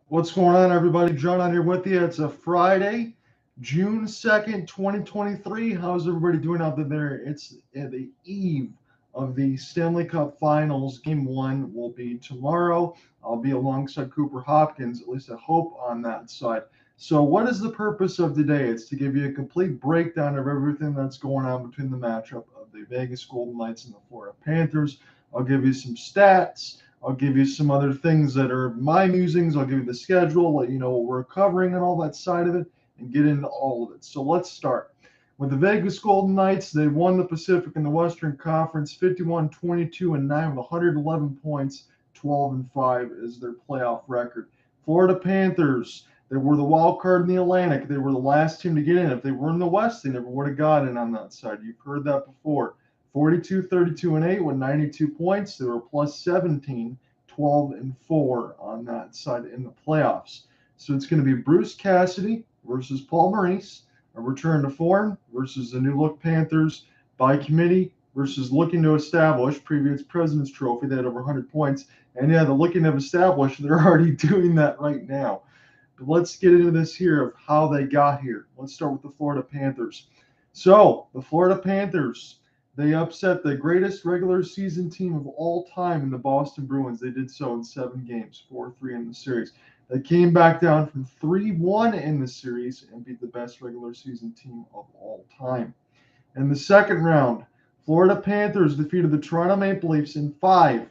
What's going on, everybody? John on here with you. It's a Friday, June 2nd, 2023. How's everybody doing out there? It's the eve of the Stanley Cup Finals. Game one will be tomorrow. I'll be alongside Cooper Hopkins, at least I hope, on that side. So, what is the purpose of today? It's to give you a complete breakdown of everything that's going on between the matchup of the Vegas Golden Knights and the Florida Panthers. I'll give you some stats. I'll give you some other things that are my musings. I'll give you the schedule, let you know what we're covering and all that side of it, and get into all of it. So let's start. With the Vegas Golden Knights, they won the Pacific and the Western Conference 51, 22, and 9 with 111 points. 12 and 5 is their playoff record. Florida Panthers, they were the wild card in the Atlantic. They were the last team to get in. If they were in the West, they never would have got in on that side. You've heard that before. 42, 32, and 8 with 92 points. They were plus 17, 12 and 4 on that side in the playoffs. So it's going to be Bruce Cassidy versus Paul Maurice, a return to form versus the new look Panthers by committee versus looking to establish previous President's Trophy. They had over 100 points. And yeah, the looking to establish, they're already doing that right now. But let's get into this here of how they got here. Let's start with the Florida Panthers. So the Florida Panthers, they upset the greatest regular season team of all time in the Boston Bruins. They did so in 7 games, 4-3 in the series. They came back down from 3-1 in the series and beat the best regular season team of all time. In the second round, Florida Panthers defeated the Toronto Maple Leafs in 5.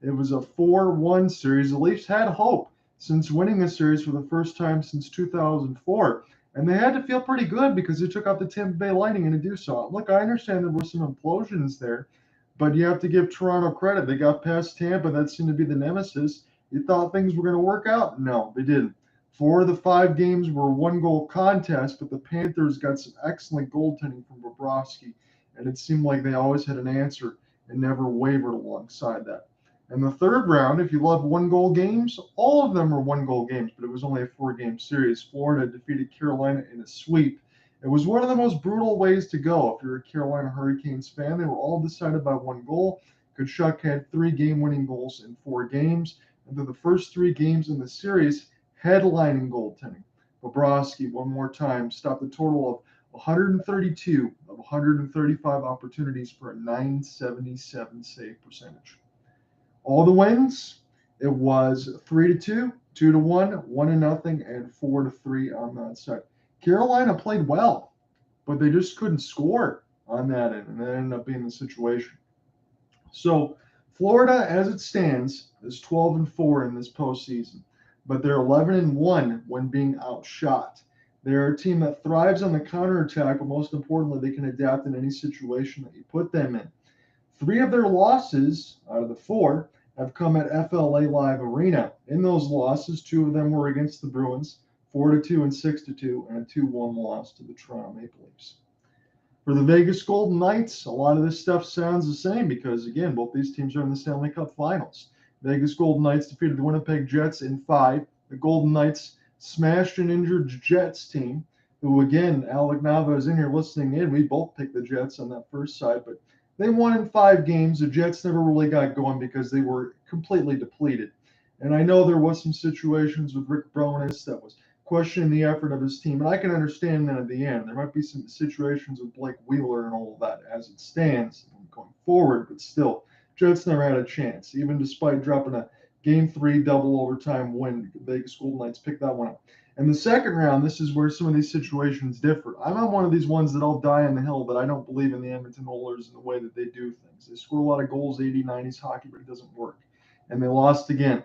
It was a 4-1 series. The Leafs had hope since winning the series for the first time since 2004. And they had to feel pretty good because they took out the Tampa Bay Lightning and to do so. Look, I understand there were some implosions there, but you have to give Toronto credit. They got past Tampa. That seemed to be the nemesis. You thought things were going to work out? No, they didn't. 4 of the 5 games were one-goal contests, but the Panthers got some excellent goaltending from Bobrovsky, and it seemed like they always had an answer and never wavered alongside that. In the third round, if you love one-goal games, all of them were one-goal games, but it was only a 4-game series. Florida defeated Carolina in a sweep. It was one of the most brutal ways to go. If you're a Carolina Hurricanes fan, they were all decided by one goal. Tkachuk had 3 game-winning goals in 4 games, and through the first 3 games in the series, headlining goaltending. Bobrovsky, one more time, stopped a total of 132 of 135 opportunities for a .977 save percentage. All the wins, it was 3-2, 2-1, 1-0, and 4-3 on that side. Carolina played well, but they just couldn't score on that end, and that ended up being the situation. So Florida, as it stands, is 12-4 in this postseason, but they're 11-1 when being outshot. They're a team that thrives on the counterattack, but most importantly, they can adapt in any situation that you put them in. 3 of their losses out of the 4 have come at FLA Live Arena. In those losses, 2 of them were against the Bruins, 4-2 and 6-2, and a 2-1 loss to the Toronto Maple Leafs. For the Vegas Golden Knights, a lot of this stuff sounds the same because, again, both these teams are in the Stanley Cup Finals. Vegas Golden Knights defeated the Winnipeg Jets in 5. The Golden Knights smashed an injured Jets team, who, again, Alec Nava is in here listening in. We both picked the Jets on that first side, but they won in 5 games. The Jets never really got going because they were completely depleted. And I know there was some situations with Rick Bowness that was questioning the effort of his team, and I can understand that at the end. There might be some situations with Blake Wheeler and all of that as it stands going forward, but still, Jets never had a chance, even despite dropping a Game 3 double overtime win. The Vegas Golden Knights picked that one up. In the second round, this is where some of these situations differ. I'm on one of these ones that I'll die on the hill, but I don't believe in the Edmonton Oilers and the way that they do things. They score a lot of goals, 80, 90s hockey, but it doesn't work. And they lost again.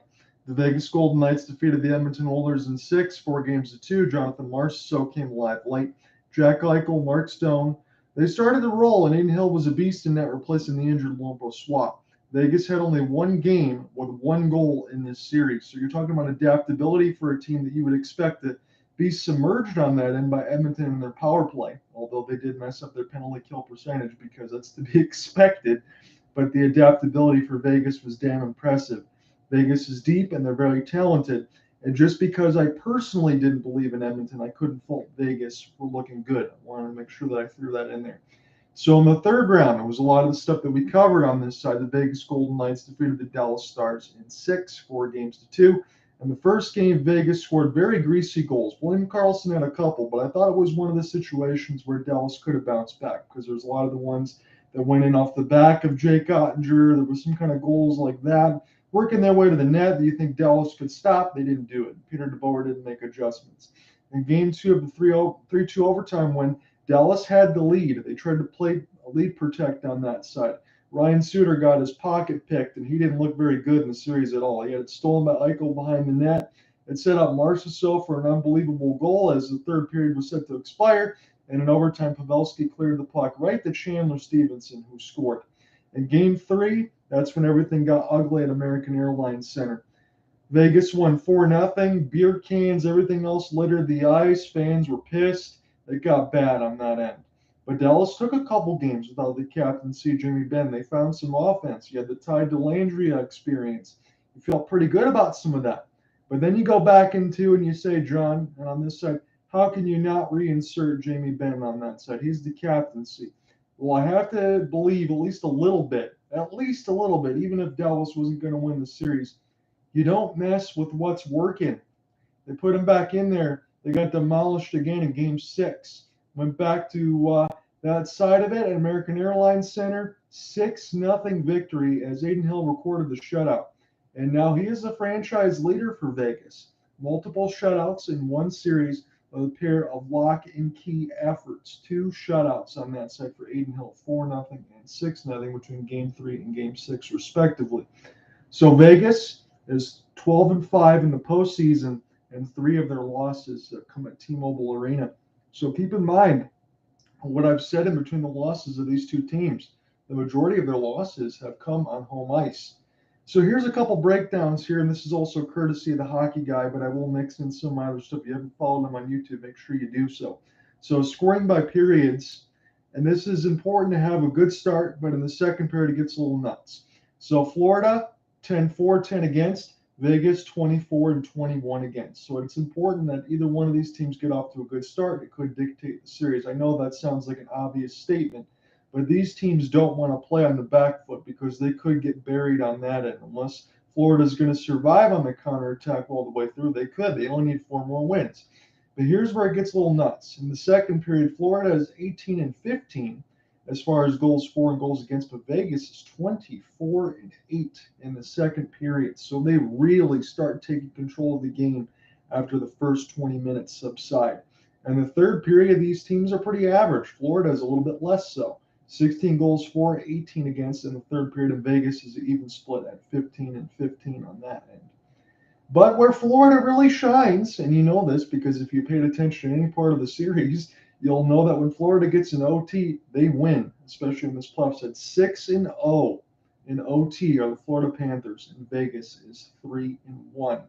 The Vegas Golden Knights defeated the Edmonton Oilers in 6, 4-2. Jonathan Marchessault came alive late. Jack Eichel, Mark Stone. They started to roll, and Aiden Hill was a beast in net, replacing the injured Lombo Swap. Vegas had only 1 game with 1 goal in this series. So you're talking about adaptability for a team that you would expect to be submerged on that end by Edmonton in their power play, although they did mess up their penalty kill percentage because that's to be expected. But the adaptability for Vegas was damn impressive. Vegas is deep and they're very talented. And just because I personally didn't believe in Edmonton, I couldn't fault Vegas for looking good. I wanted to make sure that I threw that in there. So in the third round, it was a lot of the stuff that we covered on this side. The Vegas Golden Knights defeated the Dallas Stars in 6, 4-2. In the first game, Vegas scored very greasy goals. William Karlsson had a couple, but I thought it was one of the situations where Dallas could have bounced back because there's a lot of the ones that went in off the back of Jake Ottinger. There was some kind of goals like that working their way to the net that you think Dallas could stop. They didn't do it. Peter DeBoer didn't make adjustments. In game 2 of the 3-2 overtime win, Dallas had the lead. They tried to play a lead protect on that side. Ryan Suter got his pocket picked, and he didn't look very good in the series at all. He had it stolen by Eichel behind the net. It set up Marchessault for an unbelievable goal as the third period was set to expire. And in overtime, Pavelski cleared the puck right to Chandler Stevenson, who scored. In game 3, that's when everything got ugly at American Airlines Center. Vegas won 4-0. Beer cans, everything else littered the ice. Fans were pissed. It got bad on that end. But Dallas took a couple games without the captaincy, Jimmy Benn. They found some offense. You had the Ty Dellandrea experience. You felt pretty good about some of that. But then you go back into and you say, John, and on this side, how can you not reinsert Jamie Benn on that side? He's the captaincy. Well, I have to believe at least a little bit, even if Dallas wasn't going to win the series. You don't mess with what's working. They put him back in there. They got demolished again in game 6. Went back to that side of it at American Airlines Center. 6-0 victory as Adin Hill recorded the shutout. And now he is the franchise leader for Vegas. Multiple shutouts in one series with a pair of lock and key efforts. 2 shutouts on that side for Adin Hill. 4-0 and 6-0 between game 3 and game 6 respectively. So Vegas is 12-5 in the postseason, and 3 of their losses come at T-Mobile Arena. So keep in mind what I've said in between the losses of these two teams. The majority of their losses have come on home ice. So here's a couple breakdowns here, and this is also courtesy of the Hockey Guy, but I will mix in some other stuff. If you haven't followed them on YouTube, make sure you do so. So scoring by periods, and this is important to have a good start, but in the second period it gets a little nuts. So Florida, 10-4, 10 against. Vegas 24-21 against. So it's important that either one of these teams get off to a good start. It could dictate the series. I know that sounds like an obvious statement, but these teams don't want to play on the back foot because they could get buried on that end. Unless Florida's going to survive on the counterattack all the way through, they could. They only need 4 more wins. But here's where it gets a little nuts. In the second period, Florida is 18-15. As far as goals for and goals against, but Vegas is 24-8 in the second period. So they really start taking control of the game after the first 20 minutes subside. And the third period, these teams are pretty average. Florida is a little bit less so. 16 goals for, 18 against in the third period, and Vegas is an even split at 15-15 on that end. But where Florida really shines, and you know this because if you paid attention to any part of the series, you'll know that when Florida gets an OT, they win, especially in this playoff set. 6-0 in OT are the Florida Panthers, and Vegas is 3-1.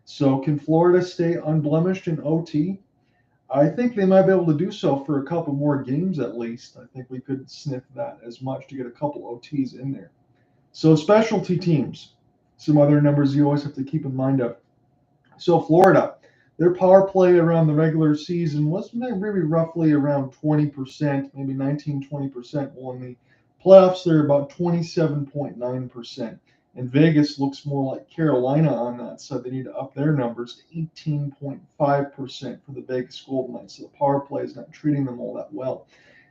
So can Florida stay unblemished in OT? I think they might be able to do so for a couple more games at least. I think we could sniff that as much to get a couple OTs in there. So specialty teams, some other numbers you always have to keep in mind of. So Florida, their power play around the regular season was maybe roughly around 20%, maybe 19-20%. Well, in the playoffs, they're about 27.9%. And Vegas looks more like Carolina on that, so they need to up their numbers to 18.5% for the Vegas Golden Knights. So the power play is not treating them all that well.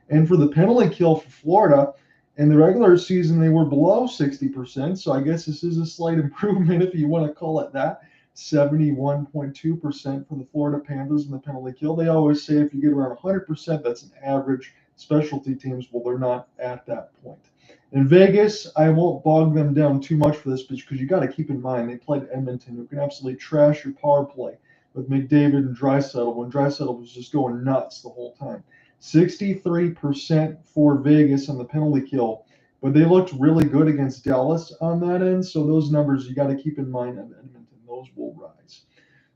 And for the penalty kill for Florida, in the regular season, they were below 60%. So I guess this is a slight improvement if you want to call it that. 71.2% for the Florida Panthers in the penalty kill. They always say if you get around 100%, that's an average. Specialty teams, well, they're not at that point. In Vegas, I won't bog them down too much for this because you got to keep in mind they played Edmonton, who can absolutely trash your power play with McDavid and Draisaitl when Draisaitl was just going nuts the whole time. 63% for Vegas on the penalty kill, but they looked really good against Dallas on that end. So those numbers you got to keep in mind on Edmonton. Those will rise.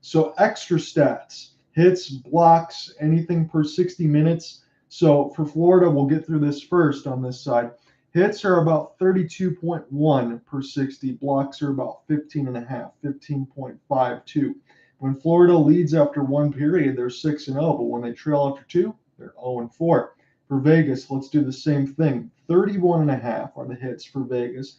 So extra stats, hits, blocks, anything per 60 minutes. So for Florida, we'll get through this first on this side. Hits are about 32.1 per 60. Blocks are about 15.5, 15.52. When Florida leads after one period, they're 6-0, but when they trail after 2, they're 0-4. For Vegas, let's do the same thing. 31.5 are the hits for Vegas.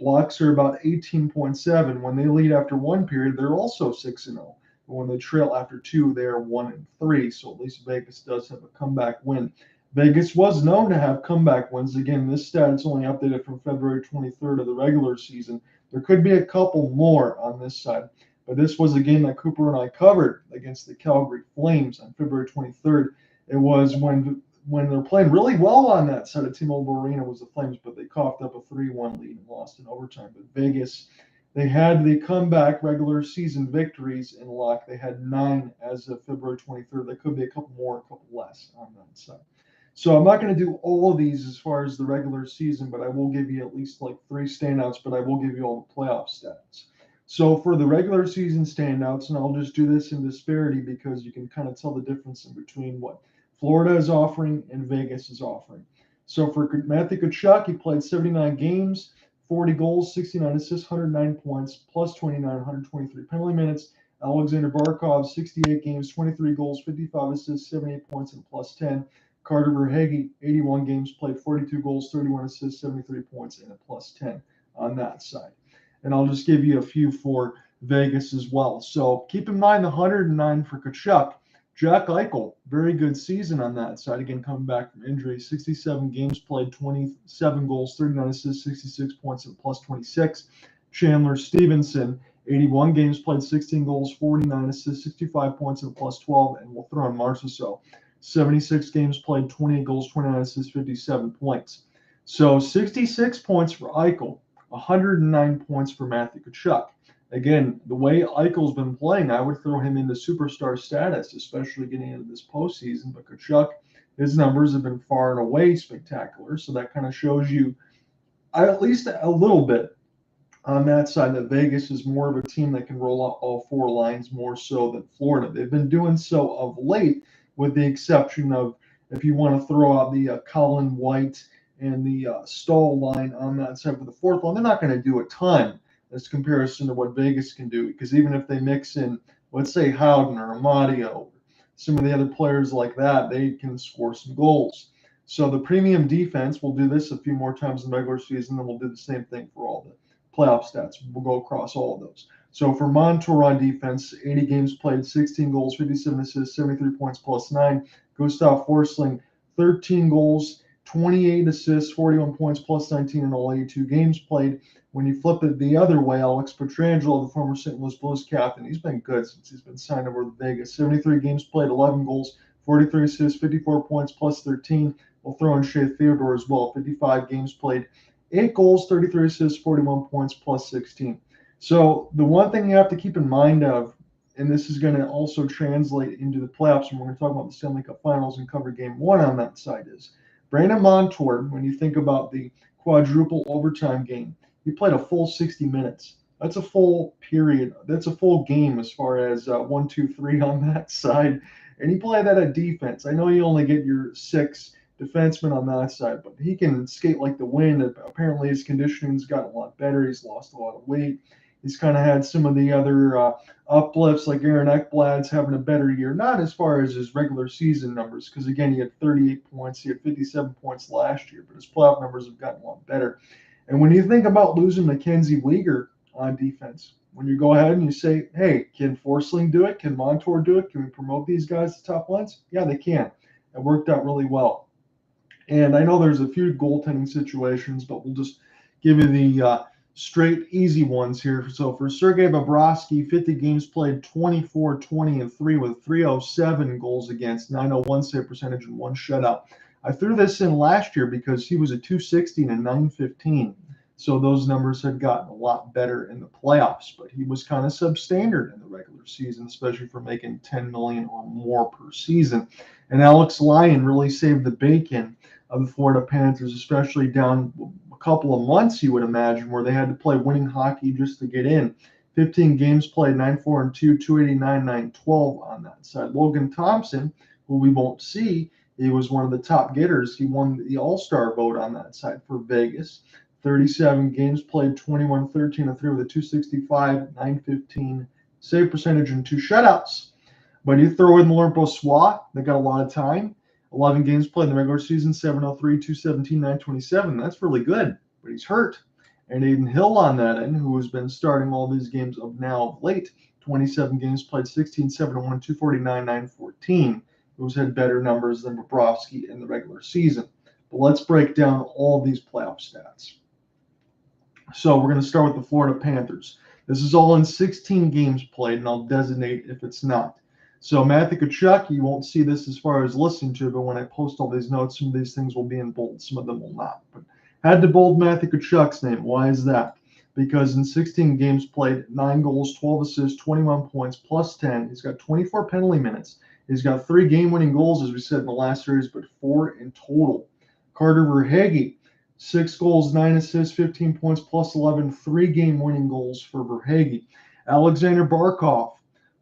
Blocks are about 18.7. When they lead after one period, they're also 6-0. But when they trail after two, they are 1-3. So at least Vegas does have a comeback win. Vegas was known to have comeback wins. Again, this stat is only updated from February 23rd of the regular season. There could be a couple more on this side. But this was a game that Cooper and I covered against the Calgary Flames on February 23rd. It was when they're playing really well on that side of T-Mobile Arena was the Flames, but they coughed up a 3-1 lead and lost in overtime. But Vegas, they had the comeback regular season victories in luck. They had 9 as of February 23rd. There could be a couple more, a couple less on that side. So I'm not going to do all of these as far as the regular season, but I will give you at least like 3 standouts, but I will give you all the playoff stats. So for the regular season standouts, and I'll just do this in disparity because you can kind of tell the difference in between what Florida is offering and Vegas is offering. So for Matthew Tkachuk, he played 79 games, 40 goals, 69 assists, 109 points, plus 29, 123 penalty minutes. Alexander Barkov, 68 games, 23 goals, 55 assists, 78 points, and plus 10. Carter Verhaeghe, 81 games played, 42 goals, 31 assists, 73 points, and a plus 10 on that side. And I'll just give you a few for Vegas as well. So keep in mind the 109 for Tkachuk. Jack Eichel, very good season on that side. Again, coming back from injury, 67 games played, 27 goals, 39 assists, 66 points, and plus 26. Chandler Stevenson, 81 games played, 16 goals, 49 assists, 65 points, and plus 12. And we'll throw in Marchessault. 76 games played, 28 goals, 29 assists, 57 points. So 66 points for Eichel, 109 points for Matthew Tkachuk. Again, the way Eichel's been playing, I would throw him into superstar status, especially getting into this postseason. But Tkachuk, his numbers have been far and away spectacular. So that kind of shows you at least a little bit on that side that Vegas is more of a team that can roll out all 4 lines more so than Florida. They've been doing so of late, with the exception of if you want to throw out the Colin White and the Stahl line on that side for the 4th line. They're not going to do a ton as comparison to what Vegas can do, because even if they mix in, let's say, Howden or Amadio, some of the other players like that, they can score some goals. So the premium defense, we'll do this a few more times in the regular season, and we'll do the same thing for all the playoff stats. We'll go across all of those. So for Montour on defense, 80 games played, 16 goals, 57 assists, 73 points, plus 9. Gustav Forsling, 13 goals, 28 assists, 41 points, plus 19 in all 82 games played. When you flip it the other way, Alex Pietrangelo, the former St. Louis Blues captain, he's been good since he's been signed over to Vegas. 73 games played, 11 goals, 43 assists, 54 points, plus 13. We'll throw in Shea Theodore as well. 55 games played, 8 goals, 33 assists, 41 points, plus 16. So the one thing you have to keep in mind of, and this is going to also translate into the playoffs, and we're going to talk about the Stanley Cup Finals and cover Game 1 on that side, is Brandon Montour, when you think about the quadruple overtime game, he played a full 60 minutes. That's a full period. That's a full game as far as 1, 2, 3 on that side. And he played that at defense. I know you only get your 6 defensemen on that side, but he can skate like the wind. Apparently his conditioning's gotten a lot better. He's lost a lot of weight. He's kind of had some of the other uplifts, like Aaron Ekblad's having a better year. Not as far as his regular season numbers, because again, he had 38 points. He had 57 points last year, but his playoff numbers have gotten a lot better. And when you think about losing Mackenzie Weegar on defense, when you go ahead and you say, hey, can Forsling do it? Can Montour do it? Can we promote these guys to top lines? Yeah, they can. It worked out really well. And I know there's a few goaltending situations, but we'll just give you the straight, easy ones here. So for Sergei Bobrovsky, 50 games played, 24, 20, and 3 with 307 goals against, 901 save percentage, and 1 shutout. I threw this in last year because he was a 216 and 915. So those numbers had gotten a lot better in the playoffs, but he was kind of substandard in the regular season, especially for making $10 million or more per season. And Alex Lyon really saved the bacon of the Florida Panthers, especially down a couple of months, you would imagine, where they had to play winning hockey just to get in. 15 games played, 9-4-2, 289, 912 on that side. Logan Thompson, who we won't see, he was one of the top getters. He won the All-Star vote on that side for Vegas. 37 games played, 21, 13, and 3 with a 265, 915 save percentage, and 2 shutouts. But you throw in Laurent Brossoit, they got a lot of time. 11 games played in the regular season, 703, 217, 927. That's really good, but he's hurt. And Aiden Hill on that end, who has been starting all these games of late, 27 games played, 16, 7-1, 249, 914, who's had better numbers than Bobrovsky in the regular season. But let's break down all these playoff stats. So we're going to start with the Florida Panthers. This is all in 16 games played, and I'll designate if it's not. So Matthew Tkachuk, you won't see this as far as listening to, but when I post all these notes, some of these things will be in bold, some of them will not. But had to bold Matthew Tkachuk's name. Why is that? Because in 16 games played, 9 goals, 12 assists, 21 points, plus 10. He's got 24 penalty minutes. He's got 3 game-winning goals, as we said in the last series, but 4 in total. Carter Verhaeghe, 6 goals, 9 assists, 15 points, plus 11, 3 game-winning goals for Verhaeghe. Alexander Barkov,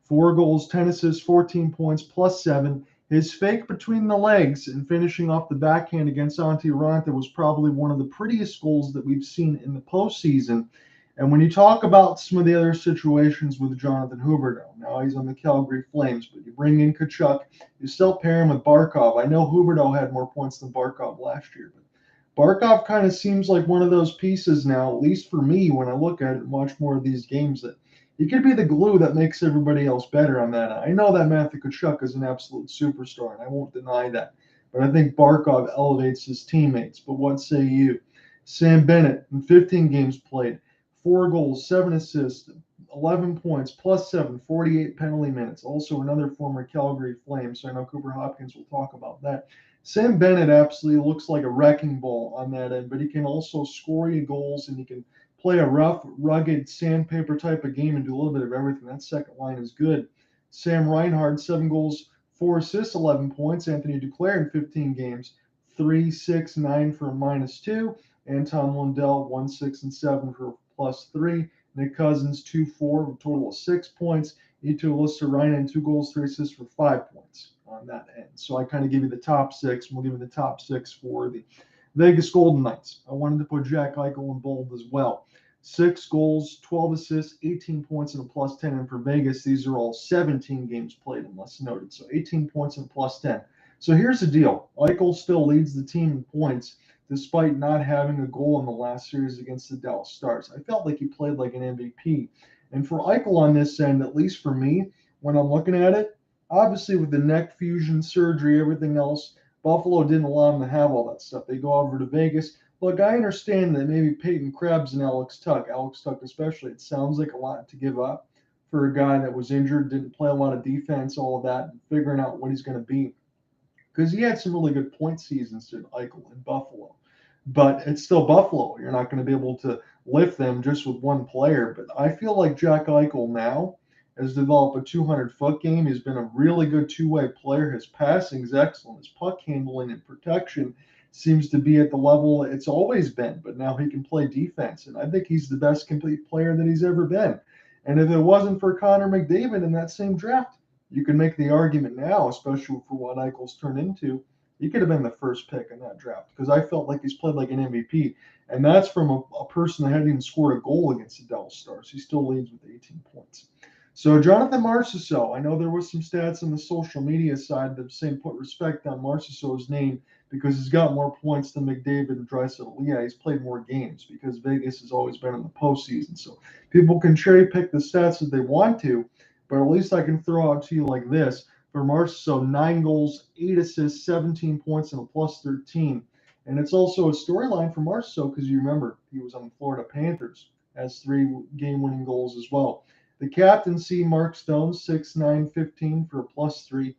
4 goals, 10 assists, 14 points, plus 7. His fake between the legs and finishing off the backhand against Antti Raanta was probably one of the prettiest goals that we've seen in the postseason. And when you talk about some of the other situations with Jonathan Huberdeau, now he's on the Calgary Flames, but you bring in Tkachuk, you still pair him with Barkov. I know Huberdeau had more points than Barkov last year, but Barkov kind of seems like one of those pieces now, at least for me, when I look at it and watch more of these games, that he could be the glue that makes everybody else better on that. I know that Matthew Tkachuk is an absolute superstar, and I won't deny that. But I think Barkov elevates his teammates. But what say you? Sam Bennett, in 15 games played, 4 goals, 7 assists, 11 points, plus 7, 48 penalty minutes. Also another former Calgary Flame, so I know Cooper Hopkins will talk about that. Sam Bennett absolutely looks like a wrecking ball on that end, but he can also score you goals, and he can play a rough, rugged, sandpaper type of game and do a little bit of everything. That second line is good. Sam Reinhart, 7 goals, 4 assists, 11 points. Anthony Duclair in 15 games, 3, 6, 9 for a -2. Anton Lundell, 1, 6, and 7 for a +3. Nick Cousins, 2, 4, a total of 6 points. Eetu Luostarinen, 2 goals, 3 assists for 5 points on that end. So I kind of give you the top 6, and we'll give you the top 6 for the Vegas Golden Knights. I wanted to put Jack Eichel in bold as well. 6 goals, 12 assists, 18 points, and a +10. And for Vegas, these are all 17 games played, unless noted. So 18 points and +10. So here's the deal. Eichel still leads the team in points, despite not having a goal in the last series against the Dallas Stars. I felt like he played like an MVP. And for Eichel on this end, at least for me, when I'm looking at it, obviously with the neck fusion surgery, everything else, Buffalo didn't allow him to have all that stuff. They go over to Vegas. Look, I understand that maybe Peyton Krebs and Alex Tuch especially, it sounds like a lot to give up for a guy that was injured, didn't play a lot of defense, all of that, and figuring out what he's going to be. Because he had some really good point seasons to Eichel in Buffalo. But it's still Buffalo. You're not going to be able to lift them just with one player. But I feel like Jack Eichel now has developed a 200-foot game. He's been a really good two-way player. His passing is excellent. His puck handling and protection seems to be at the level it's always been. But now he can play defense. And I think he's the best complete player that he's ever been. And if it wasn't for Connor McDavid in that same draft, you can make the argument now, especially for what Eichel's turned into, he could have been the first pick in that draft, because I felt like he's played like an MVP. And that's from a person that hadn't even scored a goal against the Dallas Stars. He still leads with 18 points. So Jonathan Marchessault, I know there was some stats on the social media side that saying put respect on Marchessault's name because he's got more points than McDavid and Draisaitl. Yeah, he's played more games because Vegas has always been in the postseason. So people can cherry pick the stats that they want to, but at least I can throw out to you like this. For Marchessault, 9 goals, 8 assists, 17 points, and a +13. And it's also a storyline for Marchessault because you remember he was on the Florida Panthers, has 3 game-winning goals as well. The captaincy, Mark Stone, 6, 9, 15 for a +3.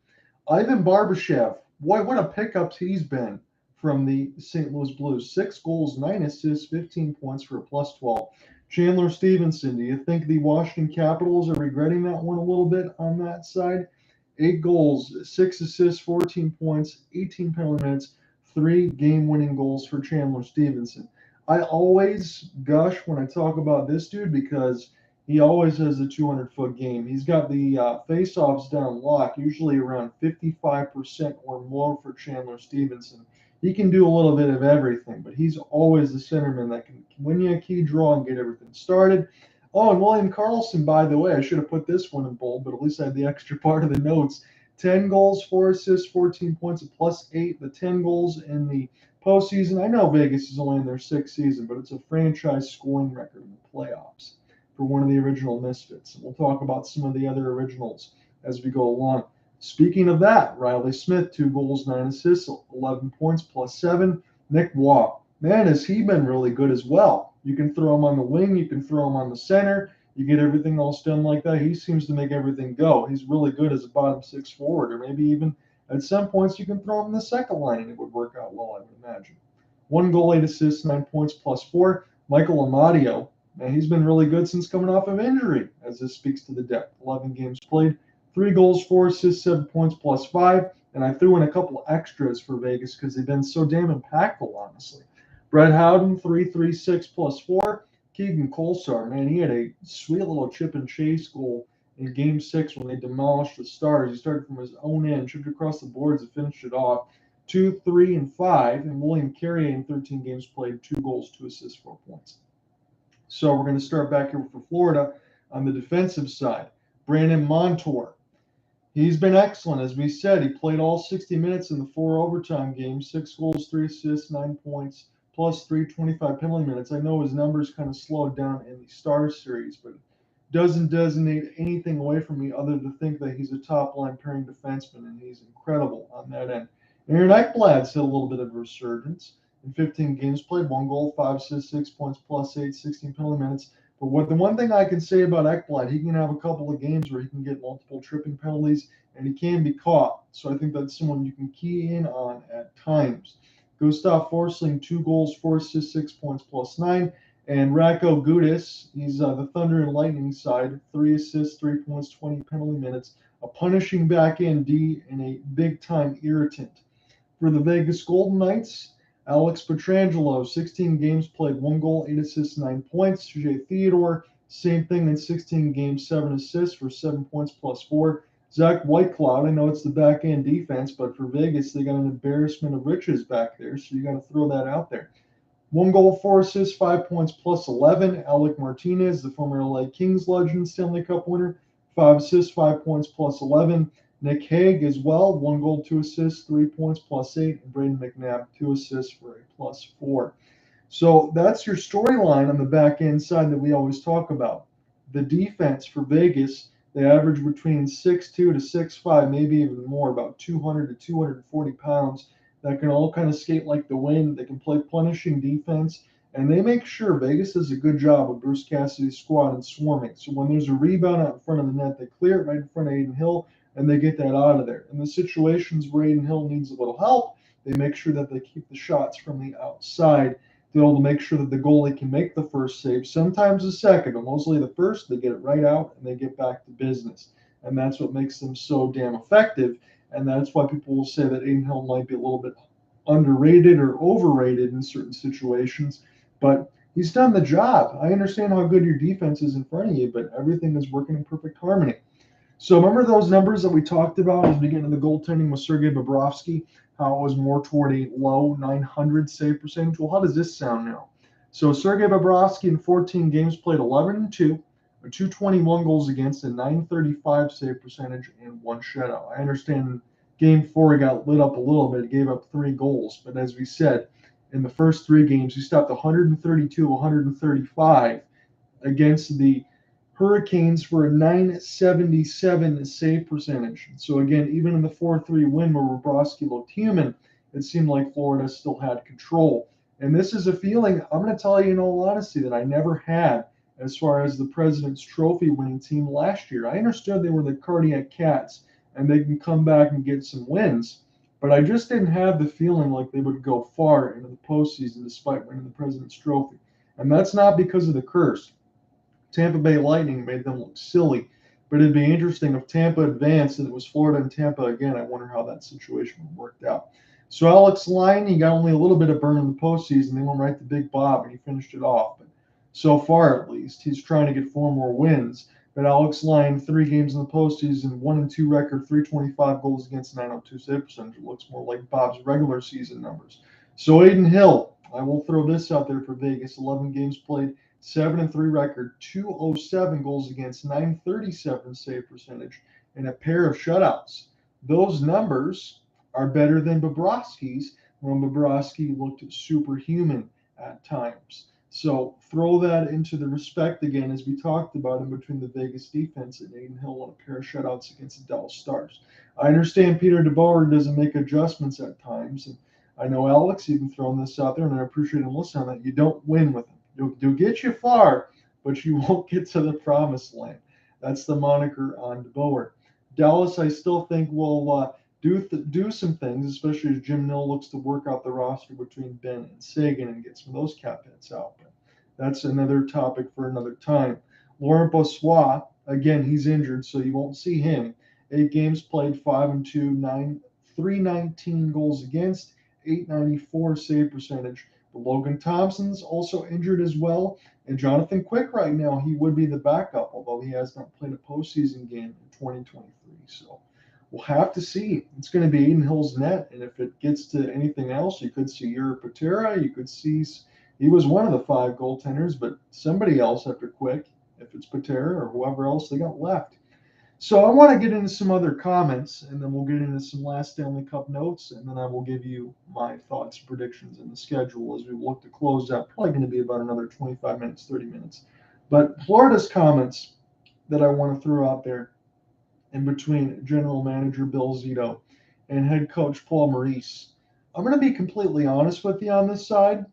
Ivan Barbashev, boy, what a pickup he's been from the St. Louis Blues. 6 goals, 9 assists, 15 points for a +12. Chandler Stevenson, do you think the Washington Capitals are regretting that one a little bit on that side? 8 goals, 6 assists, 14 points, 18 penalty minutes, 3 game-winning goals for Chandler Stevenson. I always gush when I talk about this dude because he always has a 200-foot game. He's got the face-offs down lock, usually around 55% or more for Chandler Stevenson. He can do a little bit of everything, but he's always the centerman that can win you a key draw and get everything started. Oh, and William Karlsson, by the way, I should have put this one in bold, but at least I had the extra part of the notes. 10 goals, 4 assists, 14 points, a +8. The 10 goals in the postseason. I know Vegas is only in their 6th season, but it's a franchise scoring record in the playoffs for one of the original Misfits. And we'll talk about some of the other originals as we go along. Speaking of that, Riley Smith, 2 goals, 9 assists, 11 points plus 7. Nick Waugh, man, has he been really good as well. You can throw him on the wing, you can throw him on the center, you get everything else done like that. He seems to make everything go. He's really good as a bottom 6 forward, or maybe even at some points you can throw him in the second line and it would work out well, I would imagine. 1 goal, 8 assists, 9 points plus 4. Michael Amadio, man, he's been really good since coming off of injury, as this speaks to the depth. 11 games played, 3 goals, 4 assists, 7 points plus 5. And I threw in a couple extras for Vegas because they've been so damn impactful, honestly. Brett Howden, 336 plus 4. Keegan Kolsar, man, he had a sweet little chip and chase goal in Game 6 when they demolished the Stars. He started from his own end, chipped across the boards and finished it off. 2, 3, and 5. And William Carrier in 13 games played, 2 goals, 2 assists, 4 points. So we're going to start back here for Florida on the defensive side. Brandon Montour. He's been excellent. As we said, he played all 60 minutes in the 4 overtime games, 6 goals, 3 assists, 9 points, plus 325 penalty minutes. I know his numbers kind of slowed down in the Stars series, but it doesn't designate anything away from me other than to think that he's a top-line pairing defenseman, and he's incredible on that end. Aaron Ekblad's had a little bit of a resurgence. In 15 games played, 1 goal, 5 assists, 6 points, plus 8, 16 penalty minutes. But the one thing I can say about Ekblad, he can have a couple of games where he can get multiple tripping penalties, and he can be caught. So I think that's someone you can key in on at times. Gustav Forsling, 2 goals, 4 assists, 6 points, plus 9. And Rako Gudis, he's the Thunder and Lightning side, 3 assists, 3 points, 20 penalty minutes, a punishing back-end D, and a big-time irritant. For the Vegas Golden Knights, Alex Pietrangelo, 16 games played, 1 goal, 8 assists, 9 points. Jay Theodore, same thing in 16 games, 7 assists for 7 points plus 4. Zach Whitecloud, I know it's the back end defense, but for Vegas, they got an embarrassment of riches back there, so you got to throw that out there. 1 goal, 4 assists, 5 points plus 11. Alec Martinez, the former LA Kings legend, Stanley Cup winner, 5 assists, 5 points plus 11. Nick Hague as well, 1 goal, 2 assists, 3 points plus 8. And Braden McNabb, 2 assists for a plus 4. So that's your storyline on the back end side that we always talk about. The defense for Vegas, they average between 6'2 to 6'5, maybe even more, about 200 to 240 pounds. That can all kind of skate like the wind. They can play punishing defense. And they make sure Vegas does a good job of Bruce Cassidy's squad and swarming. So when there's a rebound out in front of the net, they clear it right in front of Aiden Hill, and they get that out of there. In the situations where Aiden Hill needs a little help, they make sure that they keep the shots from the outside to be able to make sure that the goalie can make the first save, sometimes the second, but mostly the first. They get it right out, and they get back to business. And that's what makes them so damn effective. And that's why people will say that Aiden Hill might be a little bit underrated or overrated in certain situations. But he's done the job. I understand how good your defense is in front of you, but everything is working in perfect harmony. So remember those numbers that we talked about as we get into the goaltending with Sergei Bobrovsky, how it was more toward a low 900 save percentage? Well, how does this sound now? So Sergei Bobrovsky in 14 games played 11-2, 221 goals against, a 935 save percentage, and 1 shutout. I understand in Game 4 he got lit up a little bit, gave up 3 goals, but as we said, in the first 3 games, he stopped 132, 135 against the Hurricanes for a 977 save percentage. So again, even in the 4-3 win where Bobrovsky looked human, it seemed like Florida still had control. And this is a feeling, I'm going to tell you in all honesty, that I never had as far as the President's Trophy winning team last year. I understood they were the Cardiac Cats and they can come back and get some wins, but I just didn't have the feeling like they would go far into the postseason despite winning the President's Trophy. And that's not because of the curse. Tampa Bay Lightning made them look silly, but it'd be interesting if Tampa advanced and it was Florida and Tampa again. I wonder how that situation worked out. So Alex Lyon, he got only a little bit of burn in the postseason. They went right to Big Bob, and he finished it off. But so far, at least, he's trying to get 4 more wins. But Alex Lyon, 3 games in the postseason, 1-2 record, 325 goals against, 902 save percentage. It looks more like Bob's regular season numbers. So Aiden Hill, I will throw this out there for Vegas. 11 games played, 7-3 record, 207 goals against, 937 save percentage, and a pair of shutouts. Those numbers are better than Bobrovsky's, Well, Bobrovsky looked superhuman at times. So throw that into the respect again, as we talked about in between the Vegas defense and Aiden Hill on a pair of shutouts against the Dallas Stars. I understand Peter DeBoer doesn't make adjustments at times, and I know Alex even thrown this out there, and I appreciate him listening on that. You don't win with him. He'll get you far, but you won't get to the promised land. That's the moniker on DeBoer. Dallas, I still think will do some things, especially as Jim Nill looks to work out the roster between Ben and Sagan and get some of those cap hits out. But that's another topic for another time. Laurent Brossoit, again, he's injured, so you won't see him. 8 games played, 5-2, 319 goals against, 894 save percentage. But Logan Thompson's also injured as well. And Jonathan Quick right now, he would be the backup, although he has not played a postseason game in 2023. So we'll have to see. It's going to be Aiden Hill's net, and if it gets to anything else, you could see Yuri Patera. You could see he was one of the 5 goaltenders, but somebody else after Quick, if it's Patera or whoever else they got left. So I want to get into some other comments, and then we'll get into some last Stanley Cup notes, and then I will give you my thoughts, predictions, and the schedule as we look to close out. Probably going to be about another 25 minutes, 30 minutes. But Florida's comments that I want to throw out there in between General Manager Bill Zito and Head Coach Paul Maurice. I'm going to be completely honest with you on this side.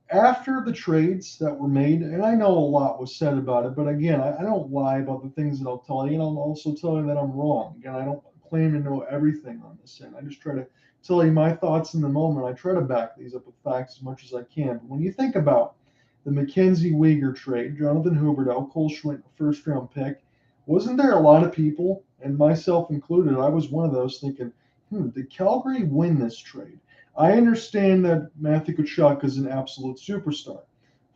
After the trades that were made, and I know a lot was said about it, but again, I don't lie about the things that I'll tell you, and I'll also tell you that I'm wrong. Again, I don't claim to know everything on this end. I just try to tell you my thoughts in the moment. I try to back these up with facts as much as I can. But when you think about the Mackenzie Weegar trade, Jonathan Huberdeau, Cole Schwindt, first-round pick, wasn't there a lot of people, and myself included, I was one of those thinking, did Calgary win this trade? I understand that Matthew Tkachuk is an absolute superstar.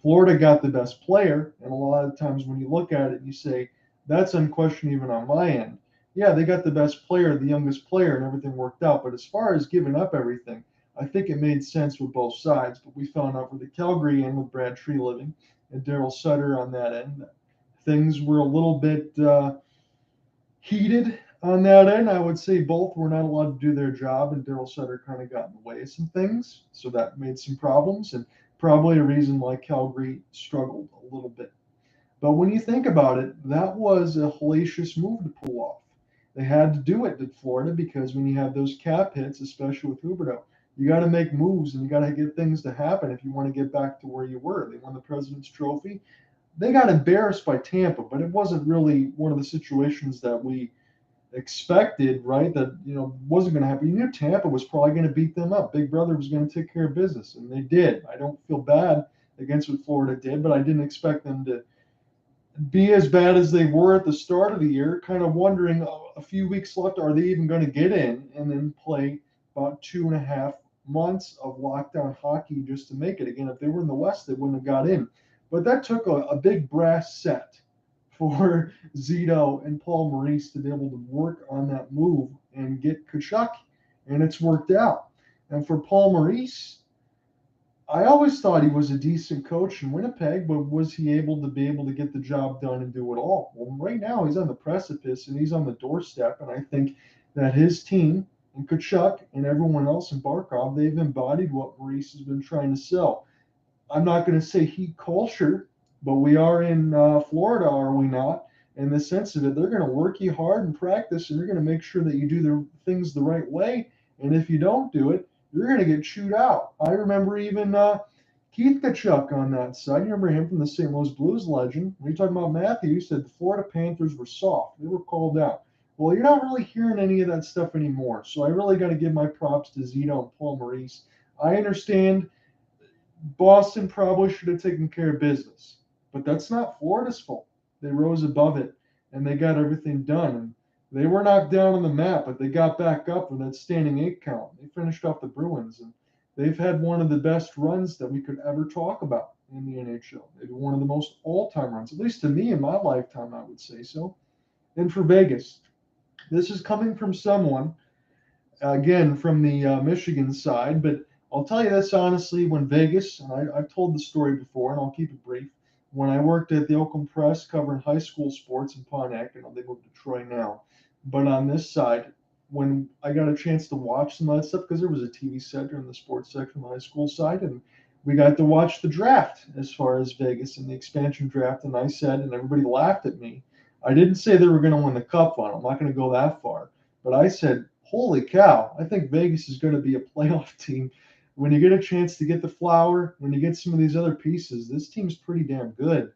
Florida got the best player, and a lot of times when you look at it, you say, that's unquestioned even on my end. Yeah, they got the best player, the youngest player, and everything worked out. But as far as giving up everything, I think it made sense with both sides. But we found out with the Calgary end with Brad Treliving and Daryl Sutter on that end, things were a little bit heated on that end. I would say both were not allowed to do their job, and Daryl Sutter kind of got in the way of some things. So that made some problems, and probably a reason why Calgary struggled a little bit. But when you think about it, that was a hellacious move to pull off. They had to do it, did Florida, because when you have those cap hits, especially with Huberdeau, you got to make moves and you got to get things to happen if you want to get back to where you were. They won the President's Trophy. They got embarrassed by Tampa, but it wasn't really one of the situations that we expected, right? That wasn't going to happen. You knew Tampa was probably going to beat them up. Big Brother was going to take care of business, and they did. I don't feel bad against what Florida did, but I didn't expect them to be as bad as they were at the start of the year. Kind of wondering a few weeks left, are they even going to get in and then play about 2.5 months of lockdown hockey just to make it? Again, if they were in the West, they wouldn't have got in. But that took a big brass set for Zito and Paul Maurice to be able to work on that move and get Tkachuk, and it's worked out. And for Paul Maurice, I always thought he was a decent coach in Winnipeg, but was he able to get the job done and do it all? Well, right now he's on the precipice and he's on the doorstep, and I think that his team and Tkachuk and everyone else in Barkov, they've embodied what Maurice has been trying to sell. I'm not going to say heat culture, but we are in Florida, are we not? In the sense of it, they're going to work you hard in practice, and they're going to make sure that you do the things the right way. And if you don't do it, you're going to get chewed out. I remember even Keith Tkachuk on that side. You remember him from the St. Louis Blues legend. When you're talking about Matthew, you said the Florida Panthers were soft. They were called out. Well, you're not really hearing any of that stuff anymore. So I really got to give my props to Zito and Paul Maurice. I understand Boston probably should have taken care of business, but that's not Florida's fault. They rose above it, and they got everything done. And they were knocked down on the map, but they got back up with that standing 8 count. They finished off the Bruins, and they've had one of the best runs that we could ever talk about in the NHL. Maybe one of the most all-time runs, at least to me in my lifetime, I would say so. And for Vegas, this is coming from someone, again, from the Michigan side, but I'll tell you this honestly, when Vegas, and I've told the story before, and I'll keep it brief, when I worked at the Oakland Press covering high school sports in Pontiac, and they moved to Troy now, but on this side, when I got a chance to watch some of that stuff, because there was a TV set during the sports section on the high school side, and we got to watch the draft as far as Vegas and the expansion draft. And I said, and everybody laughed at me, I didn't say they were going to win the cup final. I'm not going to go that far. But I said, holy cow, I think Vegas is going to be a playoff team. When you get a chance to get the flower, when you get some of these other pieces, this team's pretty damn good.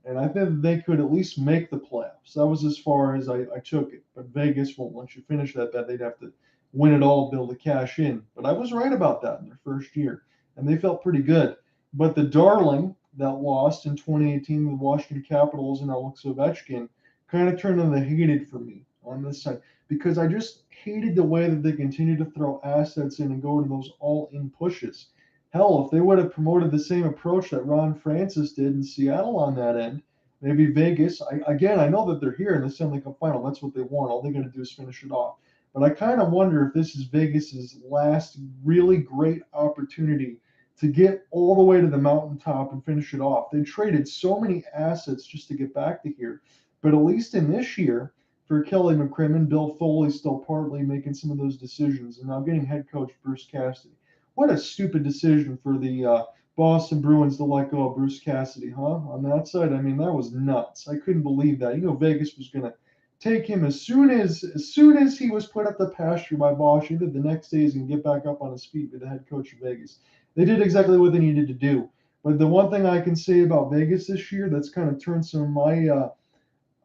And I think they could at least make the playoffs. That was as far as I took it. But Vegas won't let you finish that bet. They'd have to win it all to be able to cash in. But I was right about that in their first year. And they felt pretty good. But the darling that lost in 2018, the Washington Capitals and Alex Ovechkin, kind of turned on the hated for me on this side, because I just hated the way that they continue to throw assets in and go to those all-in pushes. Hell, if they would have promoted the same approach that Ron Francis did in Seattle on that end, maybe Vegas. I know that they're here in the Stanley Cup final. That's what they want. All they got to do is finish it off. But I kind of wonder if this is Vegas's last really great opportunity to get all the way to the mountaintop and finish it off. They traded so many assets just to get back to here. But at least in this year, for Kelly McCrimmon, Bill Foley still partly making some of those decisions, and now getting head coach Bruce Cassidy. What a stupid decision for the Boston Bruins to let go of Bruce Cassidy, huh? On that side, I mean, that was nuts. I couldn't believe that. Vegas was going to take him as soon as he was put up the pasture by Bosch. Either the next day he's going to get back up on his feet with the head coach of Vegas. They did exactly what they needed to do. But the one thing I can say about Vegas this year that's kind of turned some of my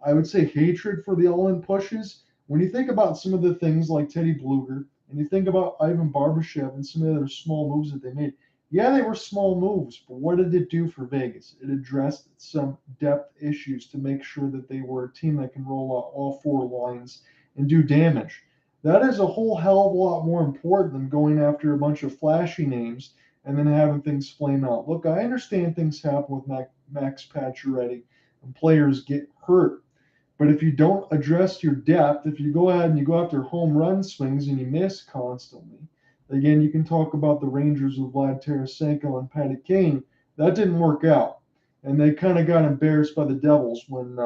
I would say hatred for the all-in pushes. When you think about some of the things like Teddy Bluger, and you think about Ivan Barbashev and some of the other small moves that they made, yeah, they were small moves, but what did it do for Vegas? It addressed some depth issues to make sure that they were a team that can roll out all four lines and do damage. That is a whole hell of a lot more important than going after a bunch of flashy names and then having things flame out. Look, I understand things happen with Max Pacioretty and players get hurt. But if you don't address your depth, if you go ahead and you go after home run swings and you miss constantly, again, you can talk about the Rangers with Vlad Tarasenko and Patty Kane. That didn't work out. And they kind of got embarrassed by the Devils when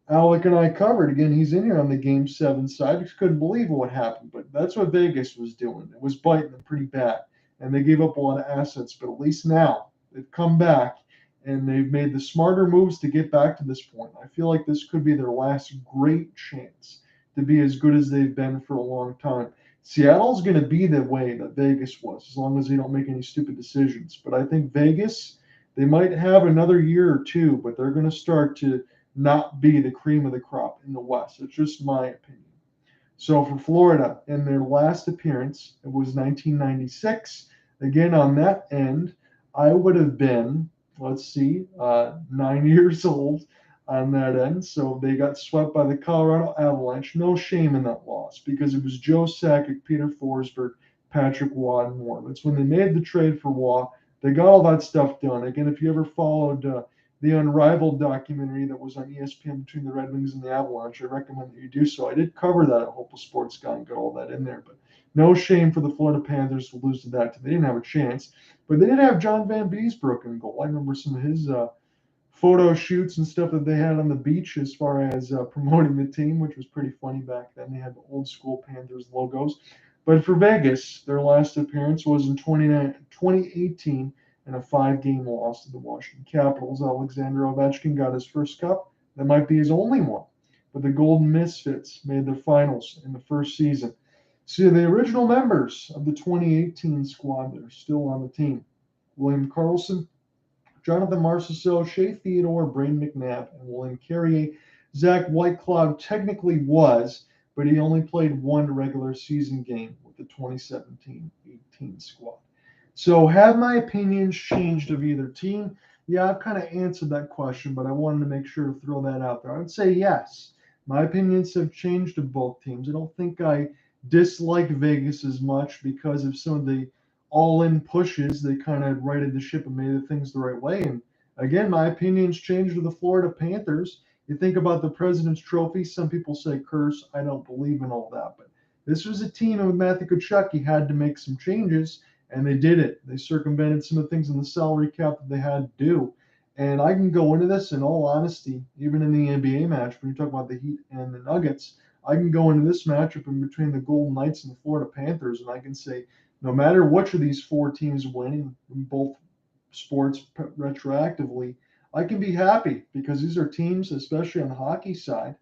Alec and I covered. Again, he's in here on the Game 7 side. I just couldn't believe what happened. But that's what Vegas was doing. It was biting them pretty bad. And they gave up a lot of assets. But at least now they've come back and they've made the smarter moves to get back to this point. I feel like this could be their last great chance to be as good as they've been for a long time. Seattle's going to be the way that Vegas was, as long as they don't make any stupid decisions. But I think Vegas, they might have another year or two, but they're going to start to not be the cream of the crop in the West. It's just my opinion. So for Florida, in their last appearance, it was 1996. Again, on that end, I would have been, 9 years old on that end. So they got swept by the Colorado Avalanche. No shame in that loss because it was Joe Sakic, Peter Forsberg, Patrick Waugh, and more. That's when they made the trade for Waugh. They got all that stuff done. Again, if you ever followed the Unrivaled documentary that was on ESPN between the Red Wings and the Avalanche, I recommend that you do so. I did cover that at Hopeless Sports Guy and got all that in there. But no shame for the Florida Panthers to lose to that. They didn't have a chance. But they did have John Van Beesbrook in goal. I remember some of his photo shoots and stuff that they had on the beach as far as promoting the team, which was pretty funny back then. They had the old school Panthers logos. But for Vegas, their last appearance was in 2018 in a 5-game loss to the Washington Capitals. Alexander Ovechkin got his first cup. That might be his only one. But the Golden Misfits made their finals in the first season. So the original members of the 2018 squad that are still on the team: William Karlsson, Jonathan Marchessault, Shea Theodore, Braden McNabb, and William Carrier. Zach Whitecloud technically was, but he only played one regular season game with the 2017-18 squad. So have my opinions changed of either team? Yeah, I've kind of answered that question, but I wanted to make sure to throw that out there. I would say yes. My opinions have changed of both teams. I don't think I dislike Vegas as much because of some of the all-in pushes. They kind of righted the ship and made things the right way. And again, my opinions changed with the Florida Panthers. You think about the President's Trophy. Some people say curse. I don't believe in all that. But this was a team with Matthew Tkachuk. Had to make some changes, and they did it. They circumvented some of the things in the salary cap that they had to do. And I can go into this in all honesty, even in the NBA match, when you talk about the Heat and the Nuggets, I can go into this matchup in between the Golden Knights and the Florida Panthers, and I can say, no matter which of these four teams win in both sports retroactively, I can be happy because these are teams, especially on the hockey side,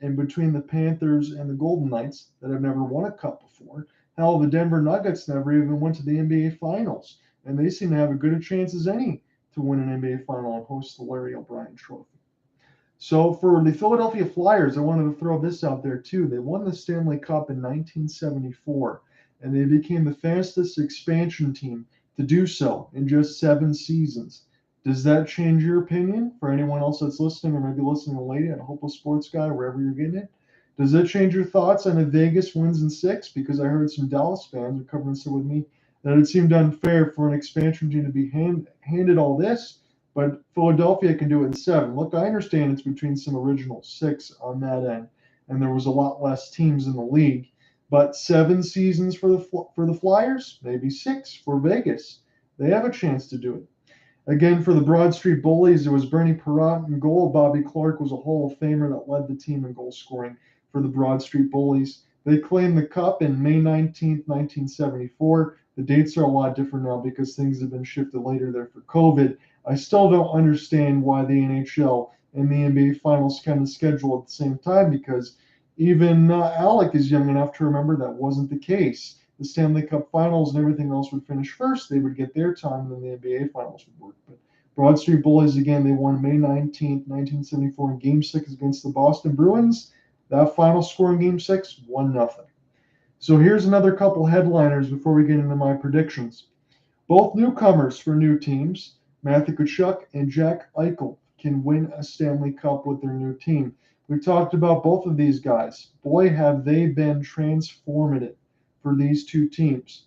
and between the Panthers and the Golden Knights that have never won a cup before. Hell, the Denver Nuggets never even went to the NBA Finals, and they seem to have as good a chance as any to win an NBA Final and host the Larry O'Brien Trophy. So for the Philadelphia Flyers, I wanted to throw this out there too. They won the Stanley Cup in 1974, and they became the fastest expansion team to do so in just 7 seasons. Does that change your opinion for anyone else that's listening or maybe listening late at Hopeless Sports Guy, wherever you're getting it? Does that change your thoughts on the Vegas wins in 6? Because I heard some Dallas fans are covering this with me that it seemed unfair for an expansion team to be handed all this, but Philadelphia can do it in 7. Look, I understand it's between some original 6 on that end, and there was a lot less teams in the league. But 7 seasons for the Flyers, maybe 6 for Vegas. They have a chance to do it. Again, for the Broad Street Bullies, it was Bernie Perrott in goal. Bobby Clark was a Hall of Famer that led the team in goal scoring for the Broad Street Bullies. They claimed the cup in May 19th, 1974. The dates are a lot different now because things have been shifted later there for COVID. I still don't understand why the NHL and the NBA Finals kind of schedule at the same time, because even Alec is young enough to remember that wasn't the case. The Stanley Cup Finals and everything else would finish first. They would get their time, and then the NBA Finals would work. But Broad Street Bullies, again, they won May 19th, 1974 in Game 6 against the Boston Bruins. That final score in Game 6, 1-0. So here's another couple headliners before we get into my predictions. Both newcomers for new teams, Matthew Tkachuk and Jack Eichel, can win a Stanley Cup with their new team. We've talked about both of these guys. Boy, have they been transformative for these two teams.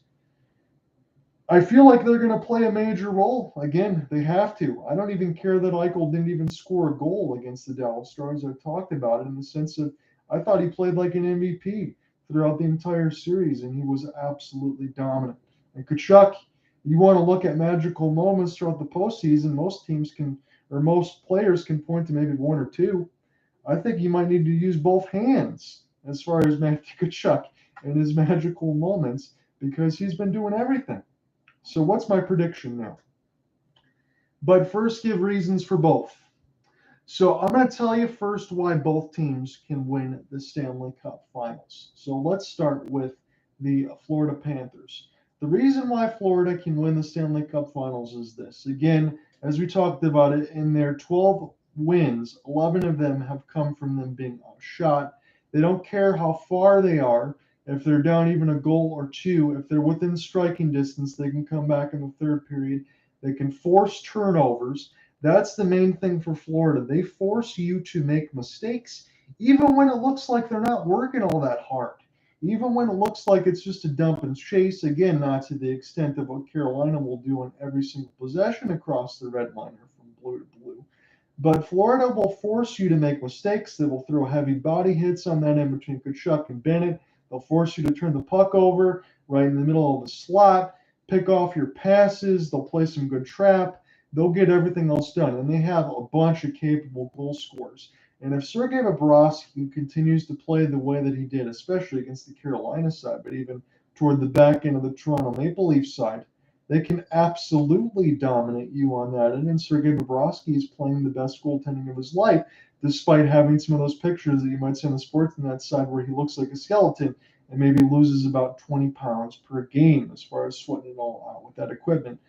I feel like they're going to play a major role. Again, they have to. I don't even care that Eichel didn't even score a goal against the Dallas Stars. I've talked about it in the sense of I thought he played like an MVP throughout the entire series, and he was absolutely dominant. And Tkachuk, you want to look at magical moments throughout the postseason, most teams can, or most players can point to maybe 1 or 2. I think you might need to use both hands as far as Matthew Tkachuk and his magical moments, because he's been doing everything. So what's my prediction now? But first, give reasons for both. So I'm going to tell you first why both teams can win the Stanley Cup Finals. So let's start with the Florida Panthers. The reason why Florida can win the Stanley Cup Finals is this. Again, as we talked about it, in their 12 wins, 11 of them have come from them being outshot. They don't care how far they are. If they're down even a goal or 2, if they're within striking distance, they can come back in the third period. They can force turnovers. That's the main thing for Florida. They force you to make mistakes, even when it looks like they're not working all that hard. Even when it looks like it's just a dump and chase, again, not to the extent of what Carolina will do on every single possession across the red line or from blue to blue. But Florida will force you to make mistakes. They will throw heavy body hits on that end between Tkachuk and Bennett. They'll force you to turn the puck over right in the middle of the slot, pick off your passes. They'll play some good trap. They'll get everything else done. And they have a bunch of capable goal scorers. And if Sergei Bobrovsky continues to play the way that he did, especially against the Carolina side, but even toward the back end of the Toronto Maple Leafs side, they can absolutely dominate you on that. And Sergei Bobrovsky is playing the best goaltending of his life, despite having some of those pictures that you might see on the Sportsnet side where he looks like a skeleton and maybe loses about 20 pounds per game as far as sweating it all out with that equipment.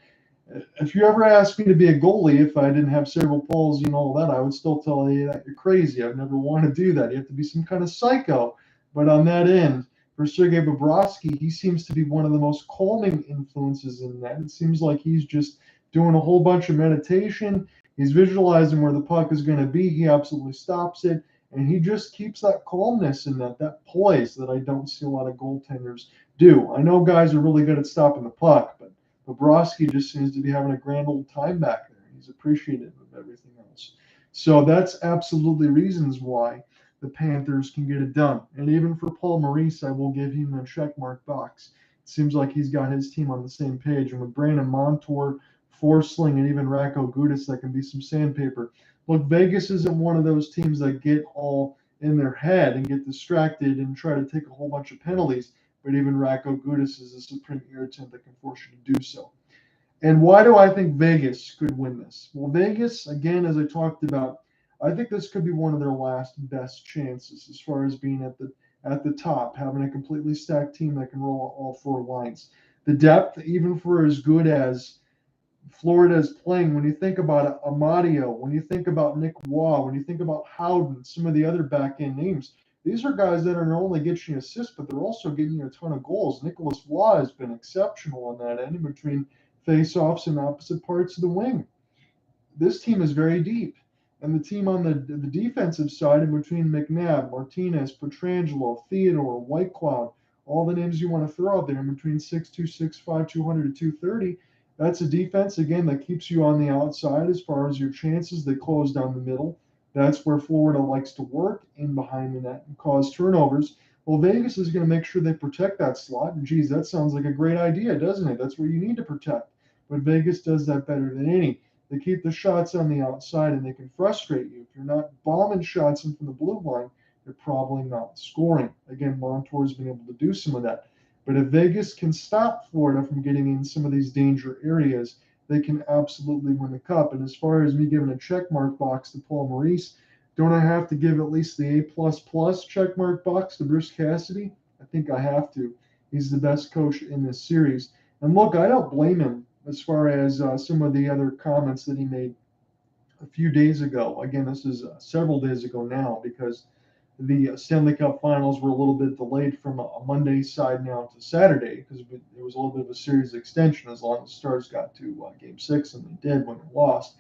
If you ever asked me to be a goalie, if I didn't have cerebral palsy and all that, I would still tell you that you're crazy. I'd never want to do that. You have to be some kind of psycho. But on that end, for Sergei Bobrovsky, he seems to be one of the most calming influences in that. It seems like he's just doing a whole bunch of meditation. He's visualizing where the puck is going to be. He absolutely stops it. And he just keeps that calmness in that poise that I don't see a lot of goaltenders do. I know guys are really good at stopping the puck, but Bobrovsky just seems to be having a grand old time back there. He's appreciative of everything else. So that's absolutely reasons why the Panthers can get it done. And even for Paul Maurice, I will give him a checkmark box. It seems like he's got his team on the same page. And with Brandon Montour, Forsling, and even Racco Gudas, that can be some sandpaper. Look, Vegas isn't one of those teams that get all in their head and get distracted and try to take a whole bunch of penalties. But even Racco Gudis is a supreme irritant that can force you to do so. And why do I think Vegas could win this? Well, Vegas, again, as I talked about, I think this could be one of their last best chances as far as being at the top, having a completely stacked team that can roll all four lines. The depth, even for as good as Florida is playing, when you think about Amadio, when you think about Nick Waugh, when you think about Howden, some of the other back end names, these are guys that are not only getting you assists, but they're also getting you a ton of goals. Nicholas Waugh has been exceptional on that end in between face-offs and opposite parts of the wing. This team is very deep. And the team on the defensive side, in between McNabb, Martinez, Pietrangelo, Theodore, White Cloud, all the names you want to throw out there in between 6'2", 6'5", 200 to 230, that's a defense, again, that keeps you on the outside as far as your chances. They close down the middle. That's where Florida likes to work in behind the net and cause turnovers. Well, Vegas is going to make sure they protect that slot. And geez, that sounds like a great idea, doesn't it? That's where you need to protect. But Vegas does that better than any. They keep the shots on the outside and they can frustrate you. If you're not bombing shots in from the blue line, you're probably not scoring. Again, Montour's been able to do some of that. But if Vegas can stop Florida from getting in some of these danger areas, they can absolutely win the cup. And as far as me giving a check mark box to Paul Maurice, don't I have to give at least the A++ check mark box to Bruce Cassidy? I think I have to. He's the best coach in this series. And look, I don't blame him as far as some of the other comments that he made a few days ago. Again, this is several days ago now, because the Stanley Cup Finals were a little bit delayed from a Monday side now to Saturday, because it was a little bit of a series extension as long as the Stars got to Game 6, and they did when they lost.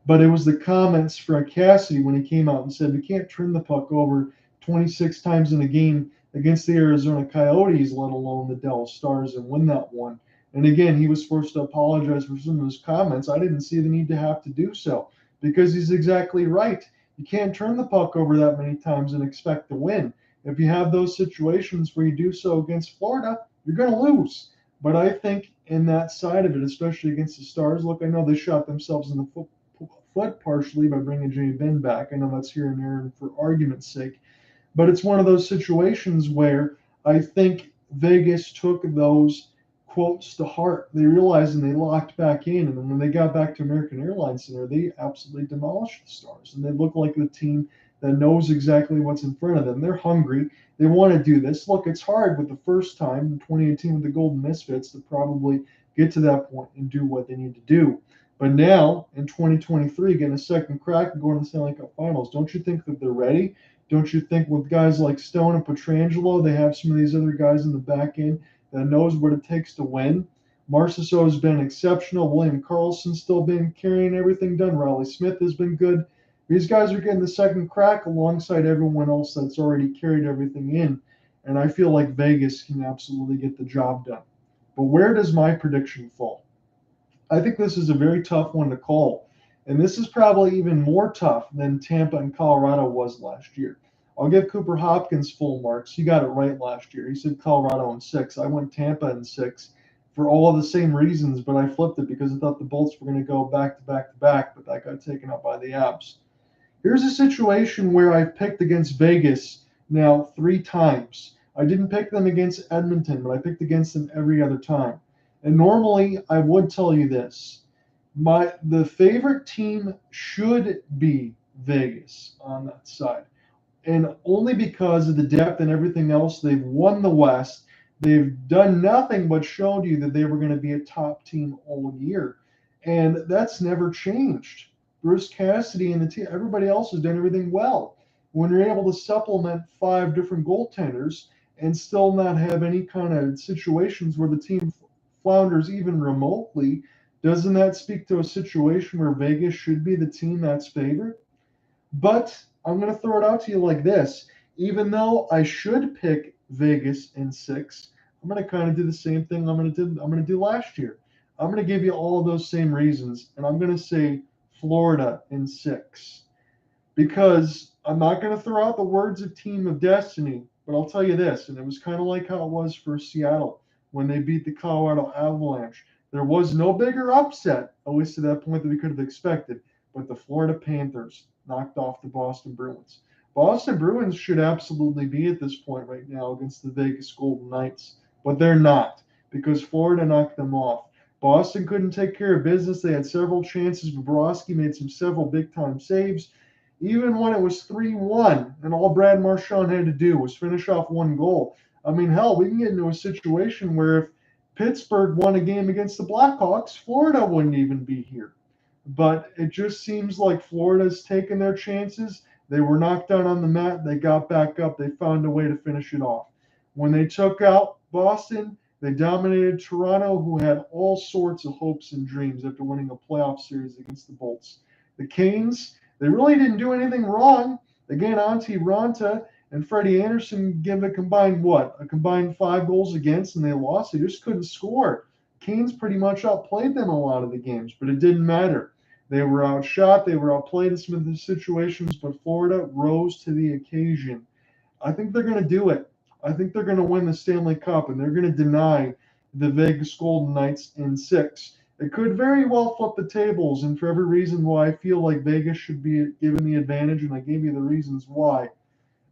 But it was the comments from Cassidy when he came out and said, we can't turn the puck over 26 times in a game against the Arizona Coyotes, let alone the Dallas Stars, and win that one. And again, he was forced to apologize for some of his comments. I didn't see the need to have to do so, because he's exactly right. You can't turn the puck over that many times and expect to win. If you have those situations where you do so against Florida, you're going to lose. But I think in that side of it, especially against the Stars, look, I know they shot themselves in the foot partially by bringing Jimmy Benn back. I know that's here and there for argument's sake. But it's one of those situations where I think Vegas took those quotes to heart. They realized and they locked back in. And then when they got back to American Airlines Center, they absolutely demolished the Stars. And they look like the team that knows exactly what's in front of them. They're hungry. They want to do this. Look, it's hard with the first time in 2018 with the Golden Misfits to probably get to that point and do what they need to do. But now in 2023, getting a second crack and going to the Stanley Cup Finals, don't you think that they're ready? Don't you think with guys like Stone and Pietrangelo, they have some of these other guys in the back end that knows what it takes to win? Marchessault has been exceptional. William Karlsson's still been carrying everything done. Riley Smith has been good. These guys are getting the second crack alongside everyone else that's already carried everything in. And I feel like Vegas can absolutely get the job done. But where does my prediction fall? I think this is a very tough one to call. And this is probably even more tough than Tampa and Colorado was last year. I'll give Cooper Hopkins full marks. He got it right last year. He said Colorado in 6. I went Tampa in 6 for all of the same reasons, but I flipped it because I thought the Bolts were going to go back to back to back, but that got taken up by the Abs. Here's a situation where I've picked against Vegas now 3 times. I didn't pick them against Edmonton, but I picked against them every other time. And normally I would tell you this. The favorite team should be Vegas on that side. And only because of the depth and everything else, they've won the West. They've done nothing but showed you that they were going to be a top team all year. And that's never changed. Bruce Cassidy and the team, everybody else has done everything well. When you're able to supplement 5 different goaltenders and still not have any kind of situations where the team flounders even remotely, doesn't that speak to a situation where Vegas should be the team that's favored? But I'm going to throw it out to you like this. Even though I should pick Vegas in 6, I'm going to kind of do the same thing I'm going to do last year. I'm going to give you all of those same reasons, and I'm going to say Florida in 6. Because I'm not going to throw out the words of Team of Destiny, but I'll tell you this, and it was kind of like how it was for Seattle when they beat the Colorado Avalanche. There was no bigger upset, at least to that point, that we could have expected, but the Florida Panthers knocked off the Boston Bruins. Boston Bruins should absolutely be at this point right now against the Vegas Golden Knights, but they're not because Florida knocked them off. Boston couldn't take care of business. They had several chances. Bobrovsky made several big-time saves. Even when it was 3-1, and all Brad Marchand had to do was finish off one goal. I mean, hell, we can get into a situation where if Pittsburgh won a game against the Blackhawks, Florida wouldn't even be here. But it just seems like Florida's taken their chances. They were knocked down on the mat. They got back up. They found a way to finish it off. When they took out Boston, they dominated Toronto, who had all sorts of hopes and dreams after winning a playoff series against the Bolts. The Canes, they really didn't do anything wrong. Again, Antti Ranta and Freddie Anderson give a combined what? A combined 5 goals against, and they lost. They just couldn't score. Canes pretty much outplayed them a lot of the games, but it didn't matter. They were outshot. They were outplayed in some of the situations, but Florida rose to the occasion. I think they're going to do it. I think they're going to win the Stanley Cup, and they're going to deny the Vegas Golden Knights in 6. It could very well flip the tables, and for every reason why I feel like Vegas should be given the advantage, and I gave you the reasons why.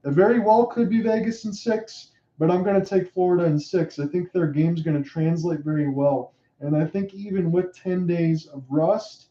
It very well could be Vegas in 6, but I'm going to take Florida in 6. I think their game's going to translate very well, and I think even with 10 days of rust,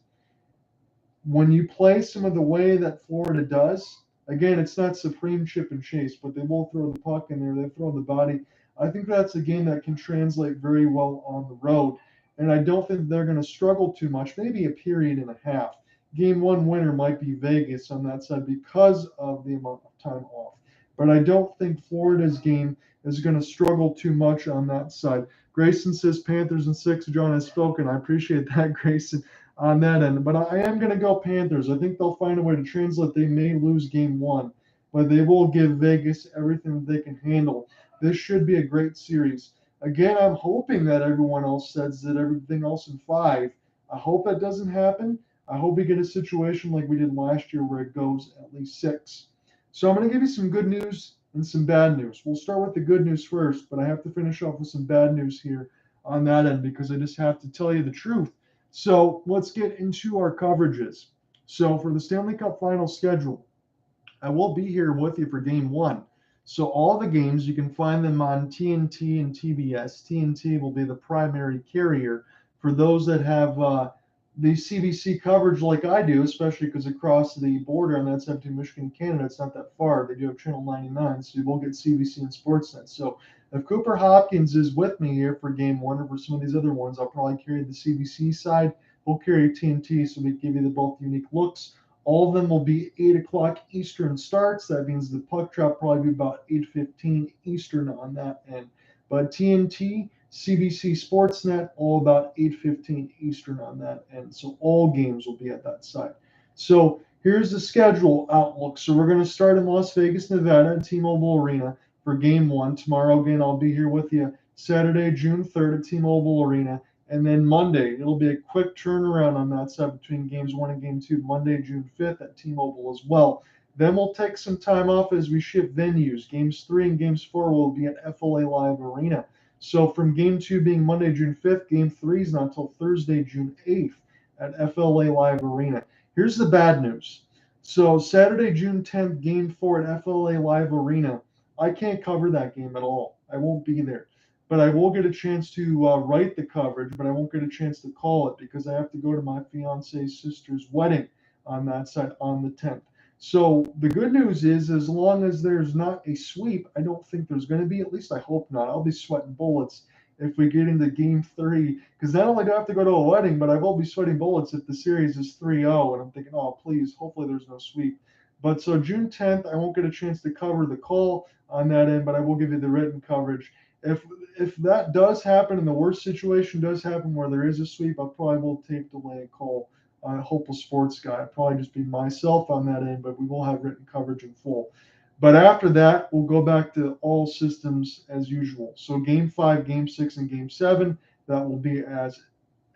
when you play some of the way that Florida does, again, it's not supreme chip and chase, but they will throw the puck in there. They throw the body. I think that's a game that can translate very well on the road. And I don't think they're going to struggle too much, maybe a period and a half. Game 1 winner might be Vegas on that side because of the amount of time off. But I don't think Florida's game is going to struggle too much on that side. Grayson says Panthers in 6. John has spoken. I appreciate that, Grayson, on that end. But I am going to go Panthers. I think they'll find a way to translate. They may lose game 1, but they will give Vegas everything that they can handle. This should be a great series. Again, I'm hoping that everyone else says that everything else in 5. I hope that doesn't happen. I hope we get a situation like we did last year where it goes at least 6. So I'm going to give you some good news and some bad news. We'll start with the good news first, but I have to finish off with some bad news here on that end because I just have to tell you the truth. So let's get into our coverages. So for the Stanley Cup final schedule, I will be here with you for game 1. So all the games, you can find them on TNT and TBS. TNT will be the primary carrier for those that have the CBC coverage like I do, especially because across the border on that side between Michigan and Canada, it's not that far. They do have Channel 99, so you will get CBC and Sportsnet. So if Cooper Hopkins is with me here for game 1 or for some of these other ones, I'll probably carry the CBC side. We'll carry TNT, so we give you the both unique looks. All of them will be 8 o'clock Eastern starts. That means the puck drop probably be about 8:15 Eastern on that end. But TNT, CBC Sportsnet, all about 8:15 Eastern on that end. So all games will be at that side. So here's the schedule outlook. So we're going to start in Las Vegas, Nevada at T-Mobile Arena for game 1. Tomorrow, again, I'll be here with you Saturday, June 3rd at T-Mobile Arena. And then Monday, it'll be a quick turnaround on that side between games 1 and game 2, Monday, June 5th at T-Mobile as well. Then we'll take some time off as we shift venues. Games 3 and games 4 will be at FLA-Live Arena. So from game 2 being Monday, June 5th, game 3 is not until Thursday, June 8th at FLA-Live Arena. Here's the bad news. So Saturday, June 10th, game 4 at FLA-Live Arena. I can't cover that game at all. I won't be there. But I will get a chance to write the coverage, but I won't get a chance to call it because I have to go to my fiance's sister's wedding on that side on the 10th. So the good news is, as long as there's not a sweep, I don't think there's going to be, at least I hope not. I'll be sweating bullets if we get into game 3, because not only do I have to go to a wedding, but I will be sweating bullets if the series is 3-0, and I'm thinking, oh, please, hopefully there's no sweep. But so June 10th, I won't get a chance to cover the call on that end, but I will give you the written coverage. If that does happen and the worst situation does happen where there is a sweep, I probably will tape delay a call on Hopeful Sports Guy. I'll probably just be myself on that end, but we will have written coverage in full. But after that, we'll go back to all systems as usual. So game 5, game 6, and game 7, that will be as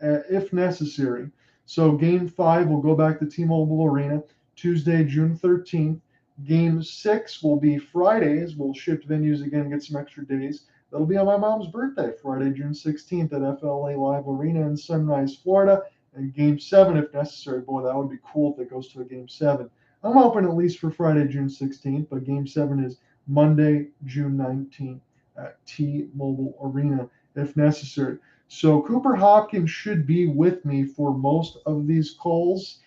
if necessary. So game 5 will go back to T-Mobile Arena Tuesday, June 13th. Game 6 will be Fridays. We'll shift venues again, get some extra days. That'll be on my mom's birthday, Friday, June 16th at FLA-Live Arena in Sunrise, Florida. And game 7, if necessary. Boy, that would be cool if it goes to a game 7. I'm hoping at least for Friday, June 16th, but Game 7 is Monday, June 19th at T-Mobile Arena if necessary. So Cooper Hopkins should be with me for most of these calls.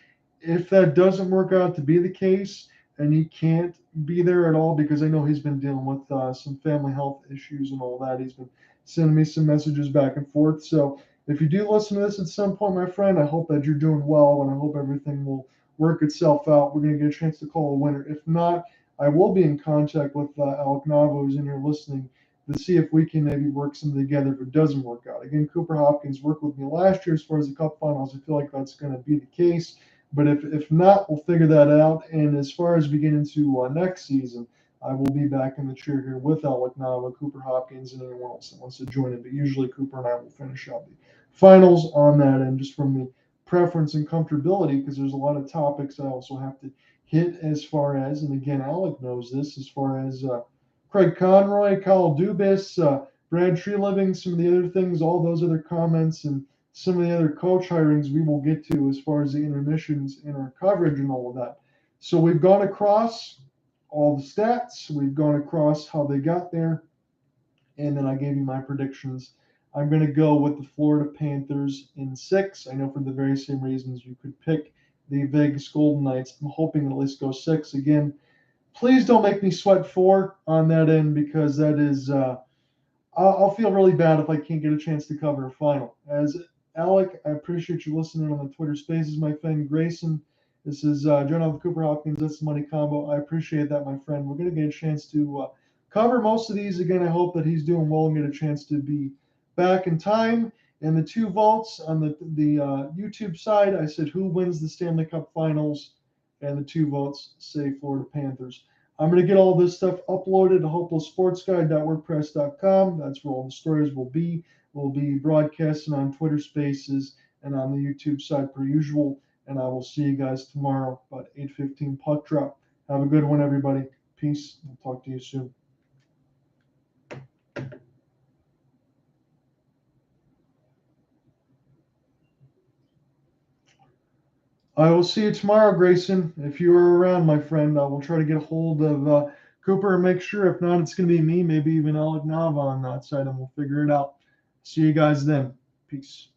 If that doesn't work out to be the case and he can't be there at all, because I know he's been dealing with some family health issues and all that, he's been sending me some messages back and forth. So if you do listen to this at some point, my friend, I hope that you're doing well and I hope everything will work itself out. We're going to get a chance to call a winner. If not, I will be in contact with Alec Nava, who's in here listening, to see if we can maybe work something together if it doesn't work out. Again, Cooper Hopkins worked with me last year as far as the Cup Finals. I feel like that's going to be the case. But if not, we'll figure that out. And as far as we get into next season, I will be back in the chair here with Alec Nava, Cooper Hopkins, and anyone else that wants to join in. But usually Cooper and I will finish out the finals on that end, just from the preference and comfortability, because there's a lot of topics I also have to hit as far as, and again, Alec knows this, as far as Craig Conroy, Kyle Dubas, Brad Treliving, some of the other things, all those other comments, and some of the other coach hirings we will get to as far as the intermissions in our coverage and all of that. So we've gone across all the stats, we've gone across how they got there, and then I gave you my predictions. I'm going to go with the Florida Panthers in 6. I know for the very same reasons you could pick the Vegas Golden Knights. I'm hoping at least go 6 again. Please don't make me sweat 4 on that end, because that is I'll feel really bad if I can't get a chance to cover a final. As Alec, I appreciate you listening on the Twitter Spaces, my friend Grayson. This is John of Cooper Hopkins. That's the Money Combo. I appreciate that, my friend. We're going to get a chance to cover most of these again. I hope that he's doing well and get a chance to be back in time. And the 2 votes on the YouTube side, I said who wins the Stanley Cup Finals, and the 2 votes say Florida Panthers. I'm going to get all this stuff uploaded to hopelesssportsguide.wordpress.com. That's where all the stories will be. We'll be broadcasting on Twitter Spaces and on the YouTube side per usual. And I will see you guys tomorrow about 8:15 puck drop. Have a good one, everybody. Peace. I'll talk to you soon. I will see you tomorrow, Grayson. If you are around, my friend, I will try to get a hold of Cooper and make sure. If not, it's going to be me, maybe even Alec Nava on that side, and we'll figure it out. See you guys then. Peace.